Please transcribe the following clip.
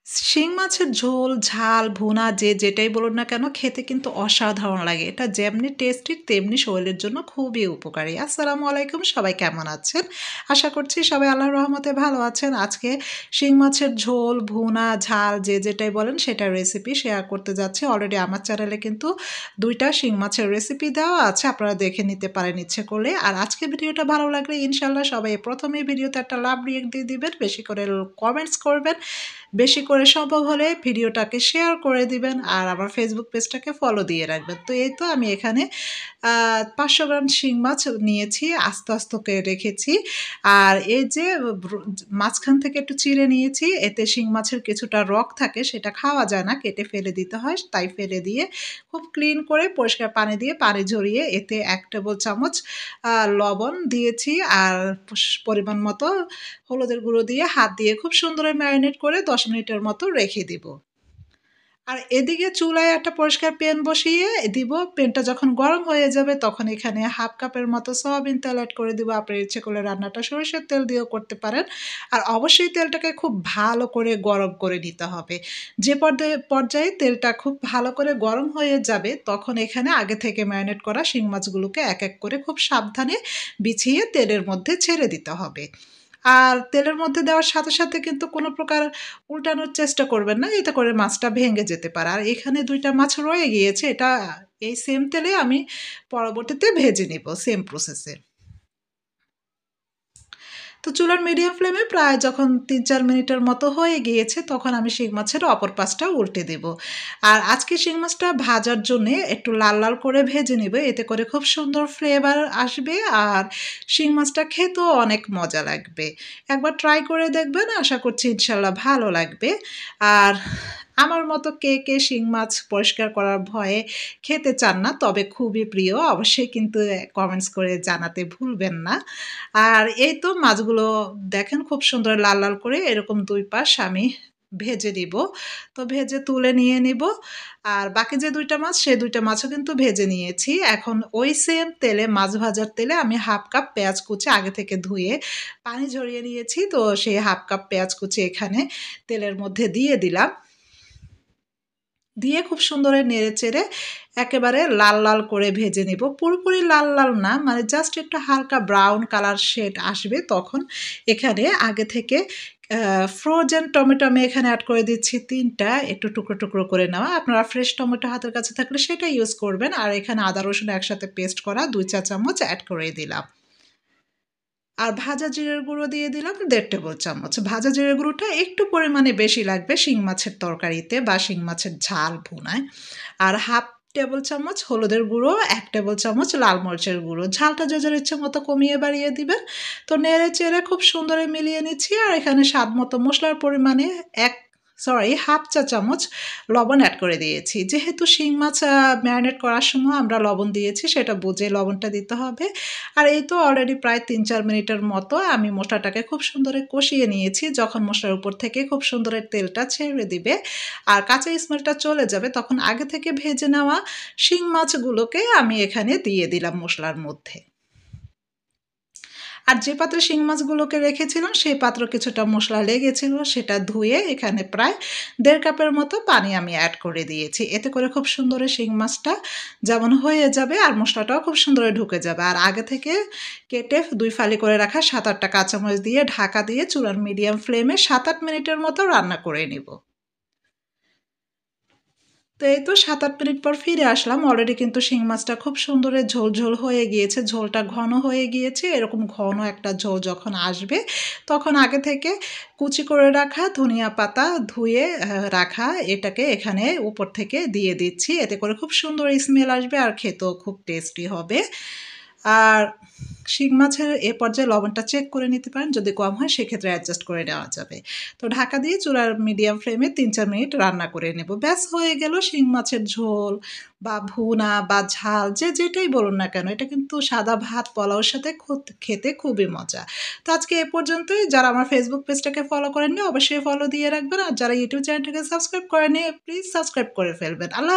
শিং মাছের ঝোল, ঝাল, ভুনা যে যেটাই বলুন না কেন খেতে কিন্তু অসাধারণ লাগে। এটা যেমনি টেস্টি তেমনি শরীরের জন্য খুবই উপকারী। আসসালামু আলাইকুম, সবাই কেমন আছেন? আশা করছি সবাই আল্লাহর রহমতে ভালো আছেন। আজকে শিং মাছের ঝোল, ভুনা, ঝাল যে যেটাই বলেন সেটার রেসিপি শেয়ার করতে যাচ্ছি। অলরেডি আমার চ্যানেলে কিন্তু ২ টা শিং মাছের রেসিপি দেওয়া আছে। আপনারা দেখে নিতে পারেন ইচ্ছে করলে। আর আজকের ভিডিওটা ভালো লাগলে ইনশাআল্লাহ সবাই ১ম এই ভিডিওতে একটা লাভ রিঅ্যাক্ট দিয়ে দিবেন। বেশি করে কমেন্টস করবেন। বেশি করে সম্ভব হলে ভিডিওটাকে শেয়ার করে দিবেন আর আমার ফেসবুক পেজটাকে ফলো দিয়ে রাখবেন। তো এই তো আমি এখানে ৫০০ গ্রাম শিং মাছ নিয়েছি, আস্ত, আস্ত করে রেখেছি। আর এই যে মাঝখান থেকে একটু চিড়ে নিয়েছি, এতে শিং মাছের কিছুটা রক থাকে, সেটা খাওয়া যায় না, কেটে ফেলে দিতে হয়। তাই ফেলে দিয়ে খুব ক্লিন করে পরিষ্কার পানি দিয়ে পানি ঝরিয়ে এতে ১ টেবিল চামচ লবণ দিয়েছি আর পরিমাণ মতো হলুদের গুঁড়ো দিয়ে হাত দিয়ে খুব সুন্দর ম্যারিনেট করে ১০ মিনিটের মতো রেখে দিব। আর এদিকে চুলায় একটা পরিষ্কার প্যান বসিয়ে দিব। প্যানটা যখন গরম হয়ে যাবে তখন এখানে ১/২ কাপের মতো সয়াবিন তেল এড করে দিব। আপনার ইচ্ছে করলে রান্নাটা সরিষার তেল দিয়েও করতে পারেন। আর অবশ্যই তেলটাকে খুব ভালো করে গরম করে নিতে হবে। যে পর্যায়ে তেলটা খুব ভালো করে গরম হয়ে যাবে তখন এখানে আগে থেকে ম্যারিনেট করা শিং মাছগুলোকে এক, এক করে খুব সাবধানে বিছিয়ে তেলের মধ্যে ছেড়ে দিতে হবে। আর তেলের মধ্যে দেওয়ার সাথে, সাথে কিন্তু কোনো প্রকার উল্টানোর চেষ্টা করবেন না। এতে করে মাছটা ভেঙে যেতে পারে। আর এখানে ২ টা মাছ রয়ে গিয়েছে। এটা এই সেম তেলে আমি পরবর্তীতে ভেজে নিব সেম প্রসেসে। তো চুলার মিডিয়াম ফ্লেমে প্রায় যখন ৩-৪ মিনিটের মতো হয়ে গিয়েছে তখন আমি শিং মাছের অপর পাশটা উল্টে দেব। আর আজকে শিং মাছটা ভাজার জন্যে একটু লাল, লাল করে ভেজে নিব। এতে করে খুব সুন্দর ফ্লেভার আসবে আর শিং মাছটা খেতেও অনেক মজা লাগবে। একবার ট্রাই করে দেখবেন, আশা করছি ইনশাআল্লাহ ভালো লাগবে। আর আমার মতো কে, কে শিং মাছ পরিষ্কার করার ভয়ে খেতে চান না, তবে খুবই প্রিয়। অবশ্যই কিন্তু কমেন্টস করে জানাতে ভুলবেন না। আর এই তো মাছগুলো দেখেন খুব সুন্দর লাল, লাল করে এরকম ২ পাশ আমি ভেজে নিব। তো ভেজে তুলে নিয়ে নিব। আর বাকি যে ২ টা মাছ, সে ২ টা মাছও কিন্তু ভেজে নিয়েছি। এখন ওই সেম তেলে, মাছ ভাজার তেলে আমি ১/২ কাপ পেঁয়াজ কুচি আগে থেকে ধুয়ে পানি ঝরিয়ে নিয়েছি। তো সেই ১/২ কাপ পেঁয়াজ কুচি এখানে তেলের মধ্যে দিয়ে দিলাম। দিয়ে খুব সুন্দর নেড়েচেড়ে একেবারে লাল, লাল করে ভেজে নিব। পুরোপুরি লাল, লাল না, মানে জাস্ট একটু হালকা ব্রাউন কালার শেড আসবে তখন এখানে আগে থেকে আ ফ্রোজেন টমেটো আমি এখানে এড করে দিচ্ছি ৩ টা, একটু টুকরো, টুকরো করে নেওয়া। আপনারা ফ্রেশ টমেটো হাতের কাছে থাকলে সেটা ইউজ করবেন। আর এখানে আদা রসুন একসাথে পেস্ট করা ২ চা চামচ এড করে দিলাম। আর ভাজা জিরের গুঁড়ো দিয়ে দিলাম ১.৫ টেবিল চামচ। ভাজা জিরের গুঁড়োটা একটু পরিমাণে বেশি লাগবে শিং মাছের তরকারিতে বা শিং মাছের ঝাল ভুনায়। আর ১/২ টেবিল চামচ হলুদের গুঁড়ো, ১ টেবিল চামচ লাল মরিচের গুঁড়ো। ঝালটা যে যার ইচ্ছে মতো কমিয়ে বাড়িয়ে দিবেন। তো নেড়ে চেড়ে খুব সুন্দর মিলিয়ে নিচ্ছি। আর এখানে স্বাদ মতো মসলার পরিমাণে ১/২ চা চামচ লবণ এড করে দিয়েছি। যেহেতু শিং মাছ ম্যারিনেট করার সময় আমরা লবণ দিয়েছি, সেটা বুঝে লবণটা দিতে হবে। আর এই তো অলরেডি প্রায় ৩-৪ মিনিটের মতো আমি মশলাটাকে খুব সুন্দর কষিয়ে নিয়েছি। যখন মশলার উপর থেকে খুব সুন্দর তেলটা ছেড়ে দিবে আর কাঁচা স্মেলটা চলে যাবে, তখন আগে থেকে ভেজে নেওয়া শিং মাছগুলোকে আমি এখানে দিয়ে দিলাম মশলার মধ্যে। আর যে পাত্রে শিং মাছগুলোকে রেখেছিলাম সেই পাত্র কিছুটা মশলা লেগেছিল, সেটা ধুয়ে এখানে প্রায় ১.৫ কাপের মতো পানি আমি এড করে দিয়েছি। এতে করে খুব সুন্দর শিং মাছটা যেমন হয়ে যাবে আর মশলাটাও খুব সুন্দর ঢুকে যাবে। আর আগে থেকে কেটে ২ ফালি করে রাখা ৭-৮ টা কাঁচামরিচ দিয়ে ঢাকা দিয়ে চুলার মিডিয়াম ফ্লেমে ৭-৮ মিনিটের মতো রান্না করে নিব। তো এই তো ৭-৮ মিনিট পর ফিরে আসলাম। অলরেডি কিন্তু শিং মাছটা খুব সুন্দর ঝোল, ঝোল হয়ে গিয়েছে। ঝোলটা ঘন হয়ে গিয়েছে। এরকম ঘন একটা ঝোল যখন আসবে, তখন আগে থেকে কুচি করে রাখা ধনিয়া পাতা ধুয়ে রাখা এটাকে এখানে উপর থেকে দিয়ে দিচ্ছি। এতে করে খুব সুন্দর স্মেল আসবে আর খেতেও খুব টেস্টি হবে। আর শিং মাছের এ পর্যায়ে লবণটা চেক করে নিতে পারেন। যদি কম হয় সেক্ষেত্রে অ্যাডজাস্ট করে নেওয়া যাবে। তো ঢাকা দিয়ে চুলার মিডিয়াম ফ্লেমে ৩-৪ মিনিট রান্না করে নেব। ব্যাস হয়ে গেল শিং মাছের ঝোল বা ভুনা বা ঝাল যে যেটাই বলুন না কেন, এটা কিন্তু সাদা ভাত পোলাওর সাথে খেতে খুবই মজা। তো আজকে এ পর্যন্তই। যারা আমার ফেসবুক পেজটাকে ফলো করেননি অবশ্যই ফলো দিয়ে রাখবেন। আর যারা ইউটিউব চ্যানেলটাকে সাবস্ক্রাইব করেননি প্লিজ সাবস্ক্রাইব করে ফেলবেন। আল্লাহ